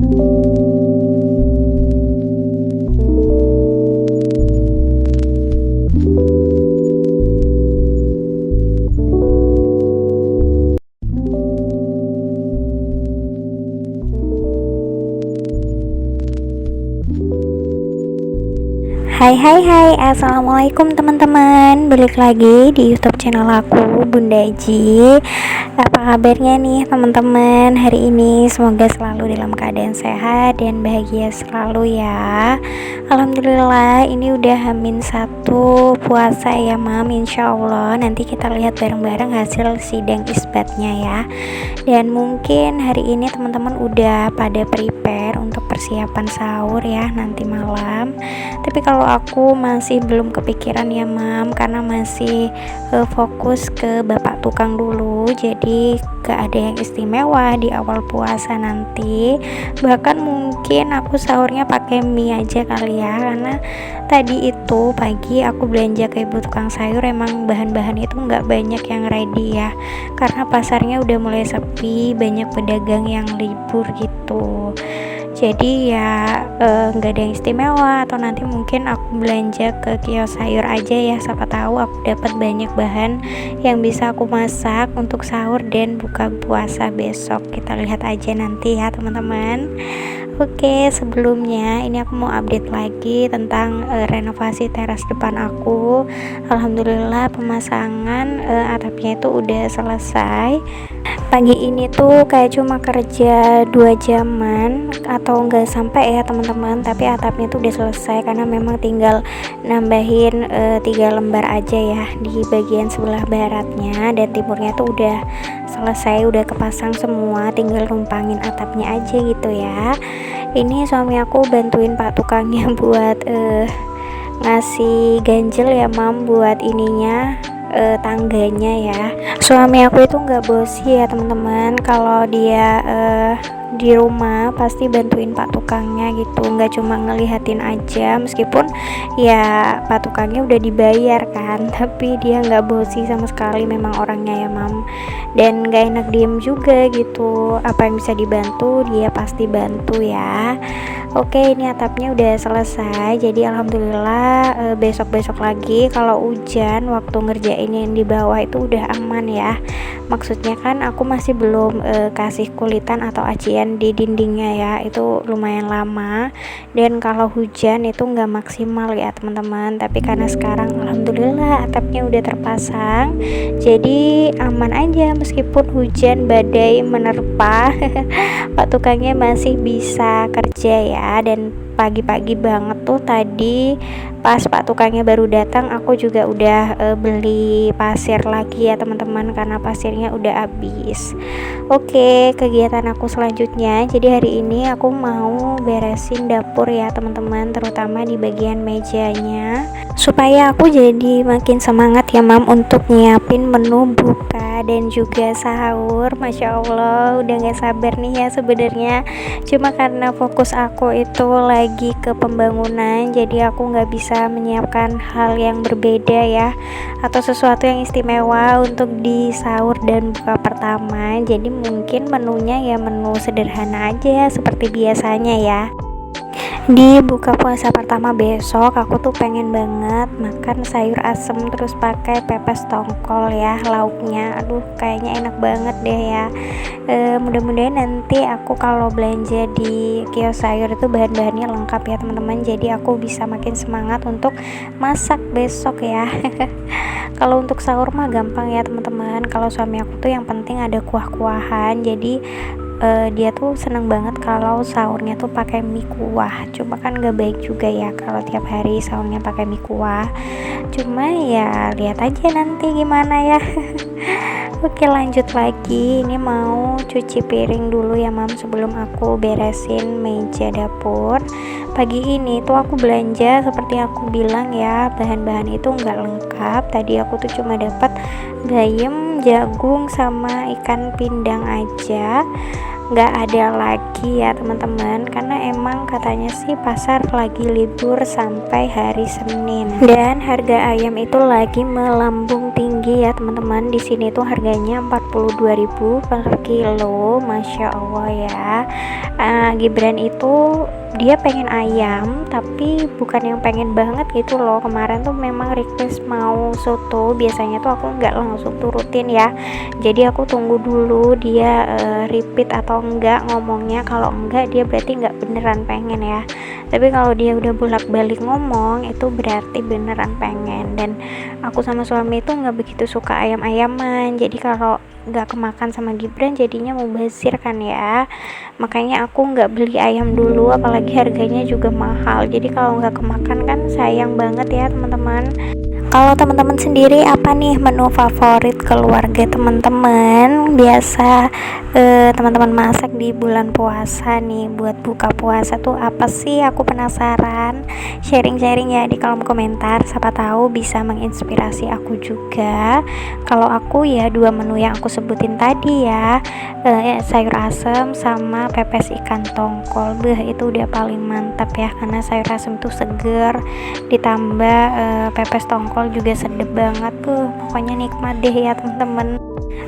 Hai hai hai, assalamualaikum teman-teman. Balik lagi di YouTube channel aku, Bunda Ji. Apa kabarnya nih teman-teman hari ini? Semoga selalu dalam keadaan sehat dan bahagia selalu ya. Alhamdulillah, ini udah hamin 1 puasa ya mam. Insya Allah nanti kita lihat bareng-bareng hasil sidang isbatnya ya. Dan mungkin hari ini teman-teman udah pada prepare untuk persiapan sahur ya nanti malam. Tapi kalau aku masih belum kepikiran ya mam, karena masih fokus ke bapak tukang dulu, jadi gak ada yang istimewa di awal puasa nanti. Bahkan mungkin aku sahurnya pakai mie aja kali ya, karena tadi itu pagi aku belanja ke ibu tukang sayur, emang bahan-bahan itu nggak banyak yang ready ya, karena pasarnya udah mulai sepi, banyak pedagang yang libur gitu. Jadi ya nggak ada yang istimewa, atau nanti mungkin aku belanja ke kios sayur aja ya, siapa tahu aku dapat banyak bahan yang bisa aku masak untuk sahur dan buka puasa besok. Kita lihat aja nanti ya teman-teman. Oke, sebelumnya ini aku mau update lagi tentang renovasi teras depan aku. Alhamdulillah pemasangan atapnya itu udah selesai. Pagi ini tuh kayak cuma kerja 2 jaman atau enggak sampai ya teman-teman, tapi atapnya tuh udah selesai karena memang tinggal nambahin 3 lembar aja ya di bagian sebelah baratnya, dan timurnya tuh udah selesai, udah kepasang semua, tinggal numpangin atapnya aja gitu ya. Ini suami aku bantuin pak tukangnya buat ngasih ganjel ya mam, buat ininya tangganya ya. Suami aku itu nggak bosi ya teman-teman, kalau dia di rumah pasti bantuin pak tukangnya gitu, nggak cuma ngelihatin aja, meskipun ya pak tukangnya udah dibayar kan, tapi dia nggak bosi sama sekali memang orangnya ya mam, dan nggak enak diem juga gitu, apa yang bisa dibantu dia pasti bantu ya. Oke, ini atapnya udah selesai, jadi alhamdulillah besok-besok lagi kalau hujan waktu ngerjain yang di bawah itu udah aman ya. Maksudnya kan aku masih belum kasih kulitan atau acian di dindingnya ya, itu lumayan lama, dan kalau hujan itu nggak maksimal ya teman-teman. Tapi karena sekarang alhamdulillah atapnya udah terpasang, jadi aman aja meskipun hujan badai menerpa. Pak tukangnya masih bisa kerja ya. Dan pagi-pagi banget tuh tadi pas pak tukangnya baru datang, aku juga udah beli pasir lagi ya teman-teman, karena pasirnya udah habis. Oke, kegiatan aku selanjutnya, jadi hari ini aku mau beresin dapur ya teman-teman, terutama di bagian mejanya, supaya aku jadi makin semangat ya mam untuk nyiapin menu buka dan juga sahur. Masya Allah, udah gak sabar nih ya sebenarnya, cuma karena fokus aku itu lagi ke pembangunan, jadi aku nggak bisa menyiapkan hal yang berbeda ya, atau sesuatu yang istimewa untuk di sahur dan buka pertama. Jadi mungkin menunya ya menu sederhana aja seperti biasanya ya. Di buka puasa pertama besok aku tuh pengen banget makan sayur asem terus pakai pepes tongkol ya lauknya. Aduh, kayaknya enak banget deh ya. Mudah-mudahan nanti aku kalau belanja di kios sayur itu bahan-bahannya lengkap ya teman-teman, jadi aku bisa makin semangat untuk masak besok ya. Kalau untuk sahur mah gampang ya teman-teman, kalau suami aku tuh yang penting ada kuah-kuahan, jadi dia tuh seneng banget kalau sahurnya tuh pakai mie kuah. Cuma kan gak baik juga ya kalau tiap hari sahurnya pakai mie kuah, cuma ya lihat aja nanti gimana ya. Oke, lanjut lagi, ini mau cuci piring dulu ya mam sebelum aku beresin meja dapur. Pagi ini tuh aku belanja seperti yang aku bilang ya, bahan-bahan itu nggak lengkap. Tadi aku tuh cuma dapat bayam, jagung sama ikan pindang aja. nggak ada lagi ya teman-teman, karena emang katanya sih pasar lagi libur sampai hari Senin. Dan harga ayam itu lagi melambung tinggi ya teman-teman. Di sini tuh harganya 42.000 per kilo, Masya Allah ya. Gibran itu dia pengen ayam tapi bukan yang pengen banget gitu loh. Kemarin tuh memang request mau soto, biasanya tuh aku nggak langsung turutin ya, jadi aku tunggu dulu dia repeat atau enggak ngomongnya. Kalau enggak dia berarti nggak beneran pengen ya, tapi kalau dia udah bolak-balik ngomong itu berarti beneran pengen. Dan aku sama suami itu nggak begitu suka ayam-ayaman, jadi kalau nggak kemakan sama Gibran jadinya mubazir kan ya, makanya aku nggak beli ayam dulu, apalagi harganya juga mahal. Jadi kalau nggak kemakan kan sayang banget ya teman-teman. Kalau teman-teman sendiri apa nih menu favorit keluarga teman-teman? Biasa teman-teman masak di bulan puasa nih buat buka puasa tuh apa sih? Aku penasaran. Sharing-sharing ya di kolom komentar, siapa tahu bisa menginspirasi aku juga. Kalau aku ya 2 menu yang aku sebutin tadi ya, sayur asem sama pepes ikan tongkol. Itu udah paling mantap ya, karena sayur asem tuh seger, ditambah pepes tongkol juga sedep banget tuh, pokoknya nikmat deh ya teman-teman.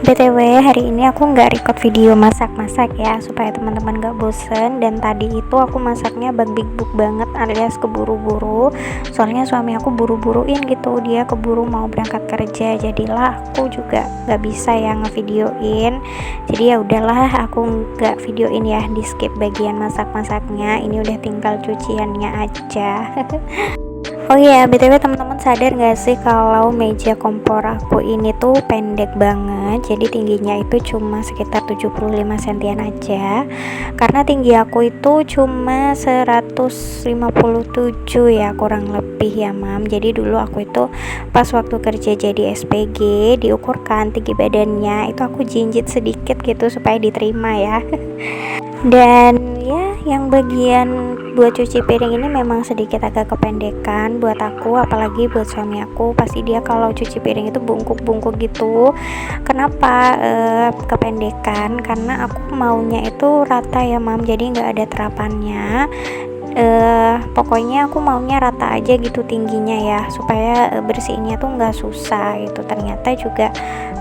BTW hari ini aku nggak record video masak-masak ya, supaya teman-teman nggak bosen. Dan tadi itu aku masaknya big book banget alias keburu-buru, soalnya suami aku buru-buruin gitu, dia keburu mau berangkat kerja, jadilah aku juga nggak bisa ya ngevideoin. Jadi ya udahlah aku nggak videoin ya, di skip bagian masak-masaknya, ini udah tinggal cuciannya aja. Oh iya, BTW teman-teman sadar gak sih kalau meja kompor aku ini tuh pendek banget. Jadi tingginya itu cuma sekitar 75 sentian aja. Karena tinggi aku itu cuma 157 ya, kurang lebih ya mam. Jadi dulu aku itu pas waktu kerja jadi SPG diukurkan tinggi badannya, itu aku jinjit sedikit gitu supaya diterima ya. Dan ya yang bagian buat cuci piring ini memang sedikit agak kependekan buat aku, apalagi buat suami aku. Pasti dia kalau cuci piring itu bungkuk-bungkuk gitu. Kenapa kependekan? Karena aku maunya itu rata ya mam, jadi nggak ada terapannya. Pokoknya aku maunya rata aja gitu tingginya ya, supaya bersihnya tuh nggak susah gitu. Ternyata juga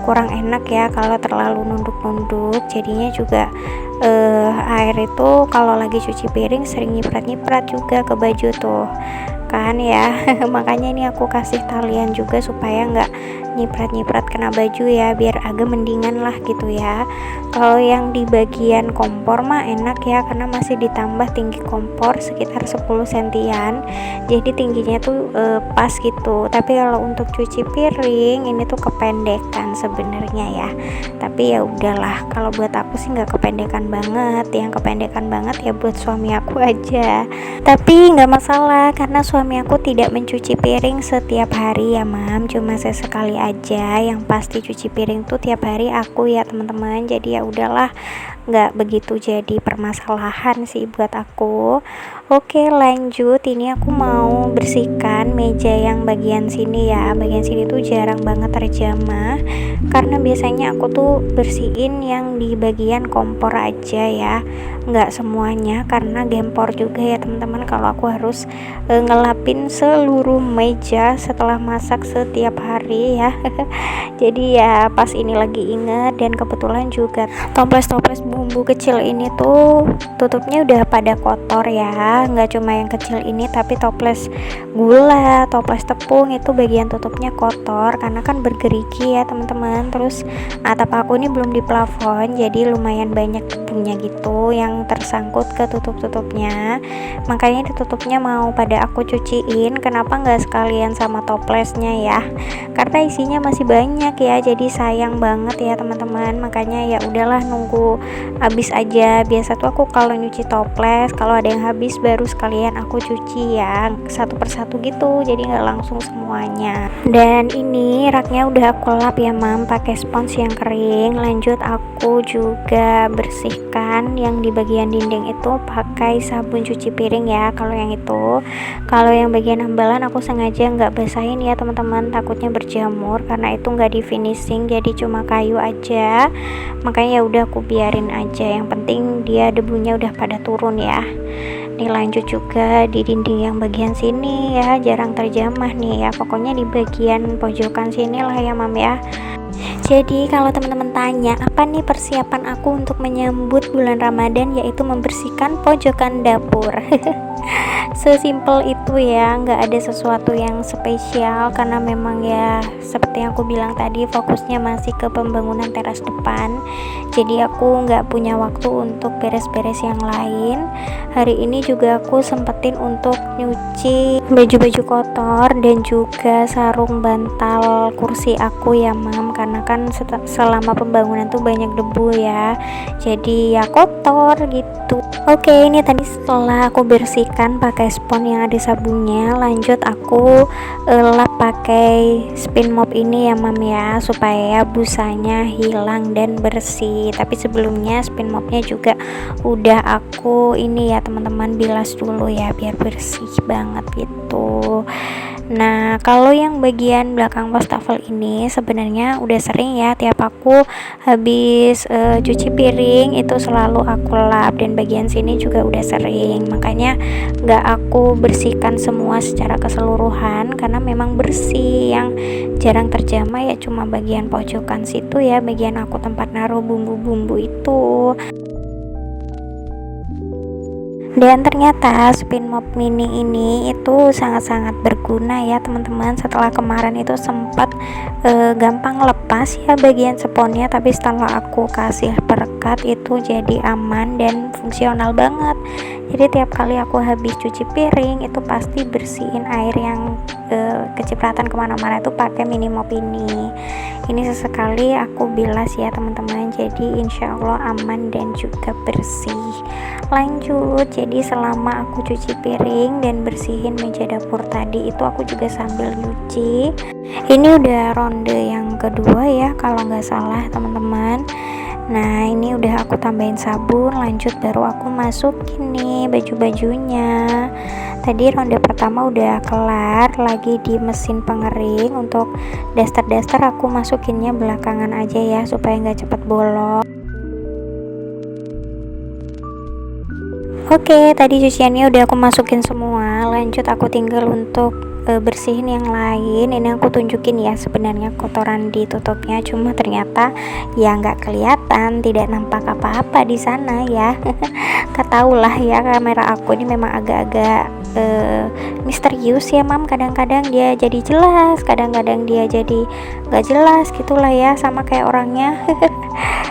kurang enak ya kalau terlalu nunduk-nunduk, jadinya juga air itu kalau lagi cuci piring sering nyiprat-nyiprat juga ke baju tuh kan ya. Makanya ini aku kasih talian juga supaya nggak nyiprat-nyiprat kena baju ya, biar agak mendingan lah gitu ya. Kalau yang di bagian kompor mah enak ya, karena masih ditambah tinggi kompor sekitar 10 sentian, jadi tingginya tuh pas gitu. Tapi kalau untuk cuci piring ini tuh kependekan sebenarnya ya, tapi ya udahlah, kalau buat aku sih nggak kependekan banget. Yang kependekan banget ya buat suami aku aja, tapi nggak masalah karena suami aku tidak mencuci piring setiap hari ya mam, cuma sesekali aja. Yang pasti cuci piring tuh tiap hari aku ya teman-teman, jadi ya udahlah, nggak begitu jadi permasalahan sih buat aku. Oke lanjut, ini aku mau bersihkan meja yang bagian sini ya. Bagian sini tuh jarang banget terjamah, karena biasanya aku tuh bersihin yang di bagian kompor aja ya, nggak semuanya, karena gempor juga ya teman-teman kalau aku harus ngelapin seluruh meja setelah masak setiap hari ya. Jadi ya pas ini lagi inget, dan kebetulan juga toples-toples bumbu kecil ini tuh tutupnya udah pada kotor ya, nggak cuma yang kecil ini, tapi toples gula, toples tepung itu bagian tutupnya kotor karena kan bergerigi ya teman-teman. Terus atap aku ini belum di plafon, jadi lumayan banyak debunya gitu yang tersangkut ke tutup-tutupnya, makanya ditutupnya mau pada aku cuciin. Kenapa nggak sekalian sama toplesnya ya, karena isinya masih banyak ya, jadi sayang banget ya teman-teman. Makanya ya udahlah, nunggu habis aja. Biasa tuh aku kalau nyuci toples, kalau ada yang habis baru sekalian aku cuci ya, satu persatu gitu, jadi nggak langsung semuanya. Dan ini raknya udah aku lap ya mam pakai spons yang kering. Lanjut aku juga bersihkan yang di bagian dinding itu pakai sabun cuci piring ya. Kalau yang itu, kalau yang bagian ambalan aku sengaja nggak basahin ya teman-teman, takutnya berjamur karena itu nggak di finishing, jadi cuma kayu aja. Makanya ya udah aku biarin aja, yang penting dia debunya udah pada turun ya. Nih lanjut juga di dinding yang bagian sini ya, jarang terjamah nih ya, pokoknya di bagian pojokan sini lah ya mam ya. Jadi kalau teman-teman tanya apa nih persiapan aku untuk menyambut bulan Ramadan, yaitu membersihkan pojokan dapur. Sesimpel itu ya, nggak ada sesuatu yang spesial karena memang ya seperti yang aku bilang tadi, fokusnya masih ke pembangunan teras depan, jadi aku nggak punya waktu untuk beres-beres yang lain. Hari ini juga aku sempetin untuk nyuci baju-baju kotor dan juga sarung bantal kursi aku ya mam, karena kan selama pembangunan tuh banyak debu ya, jadi ya kotor gitu. Oke, ini tadi setelah aku bersihkan pakai spons yang ada sabunnya, lanjut aku lap pakai spin mop ini ya mam ya, supaya busanya hilang dan bersih. Tapi sebelumnya spin mopnya juga udah aku ini ya teman-teman, bilas dulu ya biar bersih banget gitu. Nah, kalau yang bagian belakang wastafel ini sebenarnya udah sering ya, tiap aku habis cuci piring itu selalu aku lap, dan bagian sini juga udah sering, makanya nggak aku bersihkan semua secara keseluruhan karena memang bersih. Yang jarang terjamah ya cuma bagian pojokan situ ya, bagian aku tempat naruh bumbu-bumbu itu. Dan ternyata spin mop mini ini itu sangat-sangat berguna ya teman-teman. Setelah kemarin itu sempat gampang lepas ya bagian sponnya, tapi setelah aku kasih perekat itu jadi aman dan fungsional banget. Jadi tiap kali aku habis cuci piring itu pasti bersihin air yang kecipratan kemana-mana itu pakai mini mop ini. Ini sesekali aku bilas ya teman-teman, jadi insya Allah aman dan juga bersih. Lanjut, jadi selama aku cuci piring dan bersihin meja dapur tadi itu aku juga sambil nyuci. Ini udah ronde yang kedua ya kalau nggak salah teman-teman. Nah ini udah aku tambahin sabun, lanjut baru aku masukin nih baju-bajunya. Tadi ronde pertama udah kelar, lagi di mesin pengering. Untuk daster-daster aku masukinnya belakangan aja ya supaya nggak cepet bolong. Oke, tadi cuciannya udah aku masukin semua, lanjut aku tinggal untuk bersihin yang lain. Ini aku tunjukin ya sebenarnya kotoran di tutupnya, cuma ternyata ya nggak kelihatan, tidak nampak apa-apa di sana ya. Ketaulah ya kamera aku ini memang agak-agak misterius ya mam, kadang-kadang dia jadi jelas, kadang-kadang dia jadi nggak jelas gitulah ya, sama kayak orangnya.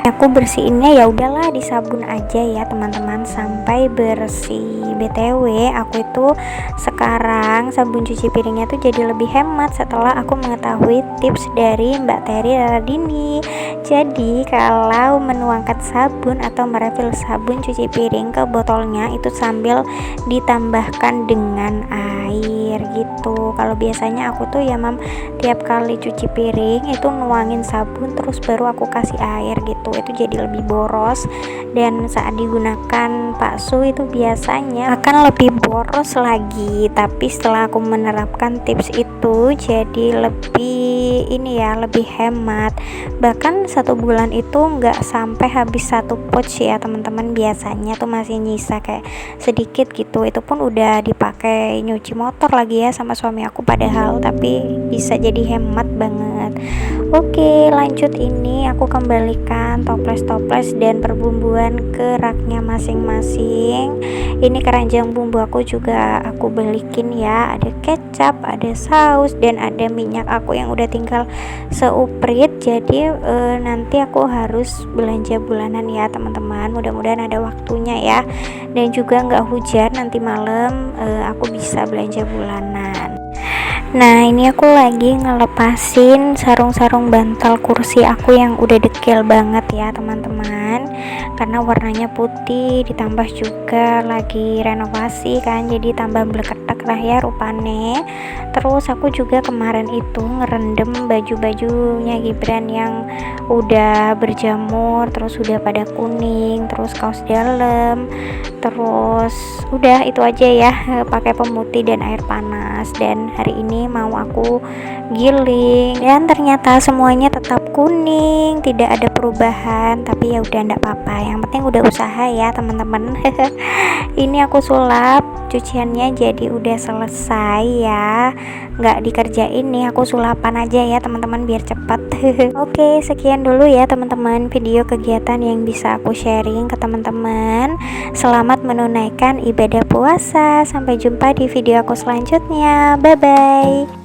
Aku bersihinnya ya udahlah di sabun aja ya teman-teman sampai bersih. BTW aku itu sekarang sabun cuci piringnya tuh jadi lebih hemat setelah aku mengetahui tips dari Mbak Terry Radini. Jadi kalau menuangkan sabun atau merefill sabun cuci piring ke botolnya itu sambil ditambahkan dengan air gitu. Kalau biasanya aku tuh ya mam tiap kali cuci piring itu nuangin sabun terus baru aku kasih air gitu, itu jadi lebih boros, dan saat digunakan bakso itu biasanya akan lebih boros lagi. Tapi setelah aku menerapkan tips itu jadi lebih ini ya, lebih hemat. Bahkan 1 bulan itu nggak sampai habis 1 pouch ya teman-teman, biasanya tuh masih nyisa kayak sedikit gitu. Itu pun udah dipakai nyuci motor lagi ya sama suami aku padahal, tapi bisa jadi hemat banget. Oke, lanjut ini aku kembalikan toples-toples dan perbumbuan ke raknya masing-masing. Ini keranjang bumbu aku juga aku belikin ya, ada kecap, ada saus, dan ada minyak aku yang udah tinggal seuprit. Jadi nanti aku harus belanja bulanan ya teman-teman, mudah-mudahan ada waktunya ya, dan juga nggak hujan nanti malam, aku bisa belanja bulanan. Nah, ini aku lagi ngelepasin sarung-sarung bantal kursi aku yang udah dekil banget ya teman-teman, karena warnanya putih ditambah juga lagi renovasi kan, jadi tambah bleketek lah ya rupane. Terus aku juga kemarin itu ngerendam baju-bajunya Gibran yang udah berjamur, terus udah pada kuning, terus kaos dalam, terus udah itu aja ya, pakai pemutih dan air panas. Dan hari ini mau aku giling dan ternyata semuanya tetap kuning, tidak ada perubahan, tapi ya udah enggak apa-apa, yang penting udah usaha ya teman-teman. Ini aku sulap cuciannya jadi udah selesai ya, nggak dikerjain nih, aku sulapan aja ya teman-teman biar cepat. Oke, sekian dulu ya teman-teman video kegiatan yang bisa aku sharing ke teman-teman. Selamat menunaikan ibadah puasa, sampai jumpa di video aku selanjutnya, bye bye.